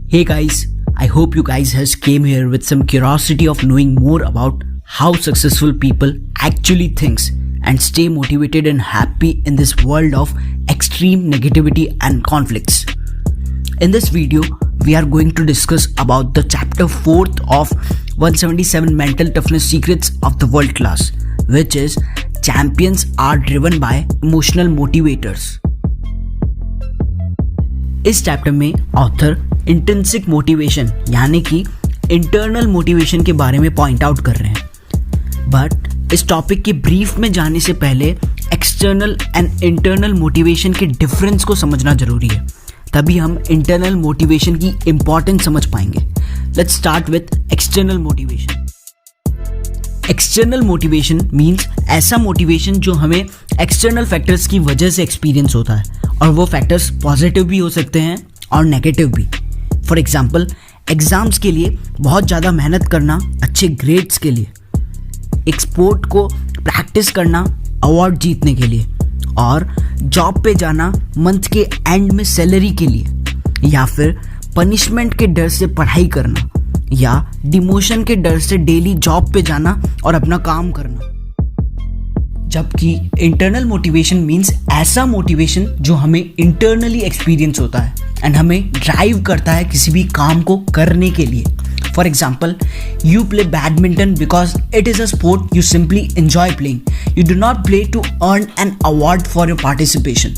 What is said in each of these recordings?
Hey guys, I hope you guys has came here with some curiosity of knowing more about how successful people actually thinks and stay motivated and happy in this world of extreme negativity and conflicts. In this video, we are going to discuss about the chapter 4th of 177 Mental Toughness Secrets of the World Class, which is Champions are driven by emotional motivators. इस chapter में author intrinsic motivation यानी कि internal motivation के बारे में point out कर रहे हैं। बट इस टॉपिक के ब्रीफ में जाने से पहले एक्सटर्नल एंड इंटरनल मोटिवेशन के डिफरेंस को समझना जरूरी है, तभी हम इंटरनल मोटिवेशन की इंपॉर्टेंस समझ पाएंगे। Let's start with external motivation. External motivation means ऐसा मोटिवेशन जो हमें एक्सटर्नल फैक्टर्स की वजह से एक्सपीरियंस होता है, और वो फैक्टर्स पॉजिटिव भी हो सकते हैं और नेगेटिव भी। फॉर एग्जाम्पल, एग्जाम्स के लिए बहुत ज़्यादा मेहनत करना अच्छे ग्रेड्स के लिए, एक स्पोर्ट को प्रैक्टिस करना अवार्ड जीतने के लिए, और जॉब पे जाना मंथ के एंड में सैलरी के लिए, या फिर पनिशमेंट के डर से पढ़ाई करना, या डिमोशन के डर से डेली जॉब पे जाना और अपना काम करना। जबकि इंटरनल मोटिवेशन मीन्स ऐसा मोटिवेशन जो हमें इंटरनली एक्सपीरियंस होता है एंड हमें ड्राइव करता है किसी भी काम को करने के लिए। For example, you play badminton because it is a sport you simply enjoy playing, you do not play to earn an award for your participation.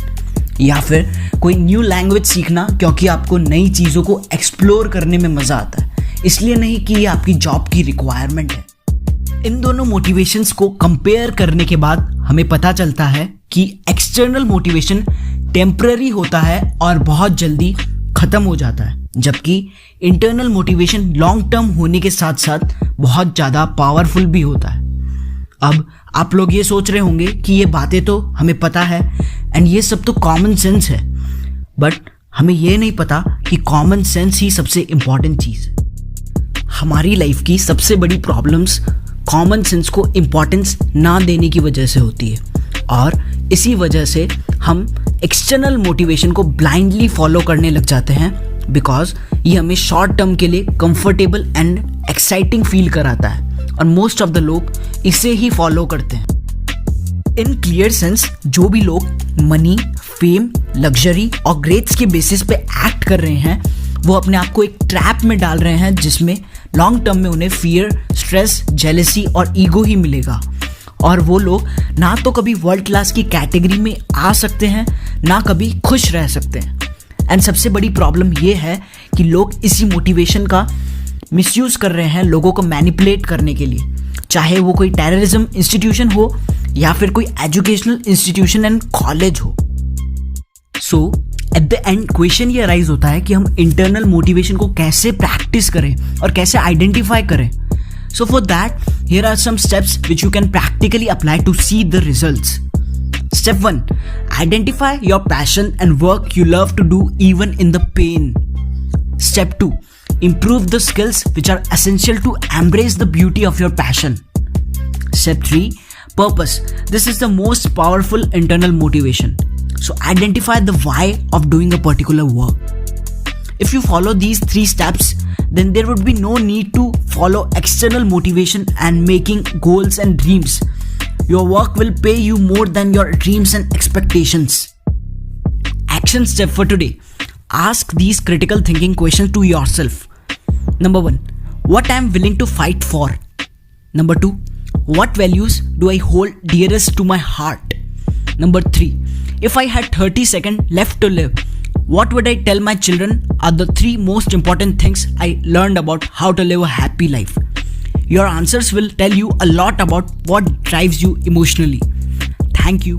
या फिर कोई न्यू लैंग्वेज सीखना क्योंकि आपको नई चीज़ों को एक्सप्लोर करने में मज़ा आता है, इसलिए नहीं कि ये आपकी जॉब की रिक्वायरमेंट है। इन दोनों मोटिवेशंस को कंपेयर करने के बाद हमें पता चलता है कि एक्सटर्नल मोटिवेशन टेम्पररी होता है और बहुत जल्दी खत्म हो जाता है, जबकि इंटरनल मोटिवेशन लॉन्ग टर्म होने के साथ साथ बहुत ज़्यादा पावरफुल भी होता है। अब आप लोग ये सोच रहे होंगे कि ये बातें तो हमें पता है एंड ये सब तो कॉमन सेंस है, बट हमें ये नहीं पता कि कॉमन सेंस ही सबसे इम्पॉर्टेंट चीज़ है। हमारी लाइफ की सबसे बड़ी प्रॉब्लम्स कॉमन सेंस को इम्पॉर्टेंस ना देने की वजह से होती है, और इसी वजह से हम एक्सटर्नल मोटिवेशन को ब्लाइंडली फॉलो करने लग जाते हैं, बिकॉज ये हमें शॉर्ट टर्म के लिए कंफर्टेबल एंड एक्साइटिंग फील कराता है, और मोस्ट ऑफ द लोग इसे ही फॉलो करते हैं। इन क्लियर सेंस, जो भी लोग मनी, फेम, लग्जरी और ग्रेड्स के बेसिस पे एक्ट कर रहे हैं, वो अपने आप को एक ट्रैप में डाल रहे हैं जिसमें लॉन्ग टर्म में उन्हें फियर, स्ट्रेस, जेलसी और ईगो ही मिलेगा, और वो लोग ना तो कभी वर्ल्ड क्लास की कैटेगरी में आ सकते हैं, ना कभी खुश रह सकते हैं। एंड सबसे बड़ी प्रॉब्लम ये है कि लोग इसी मोटिवेशन का मिसयूज कर रहे हैं लोगों को मैनिपुलेट करने के लिए, चाहे वो कोई टेररिज्म इंस्टीट्यूशन हो या फिर कोई एजुकेशनल इंस्टीट्यूशन एंड कॉलेज हो। सो एट द एंड क्वेश्चन ये अराइज होता है कि हम इंटरनल मोटिवेशन को कैसे प्रैक्टिस करें और कैसे आइडेंटिफाई करें। So for that, here are some steps which you can practically apply to see the results. Step 1, identify your passion and work you love to do even in the pain. Step 2, improve the skills which are essential to embrace the beauty of your passion. Step 3, purpose. This is the most powerful internal motivation. So identify the why of doing a particular work. If you follow these 3 steps, then there would be no need to follow external motivation and making goals and dreams. Your work will pay you more than your dreams and expectations. Action step for today. Ask these critical thinking questions to yourself. Number 1, what I am willing to fight for? Number 2, what values do I hold dearest to my heart? Number 3, if I had 30 seconds left to live, what would I tell my children are the 3 most important things I learned about how to live a happy life? Your answers will tell you a lot about what drives you emotionally. Thank you.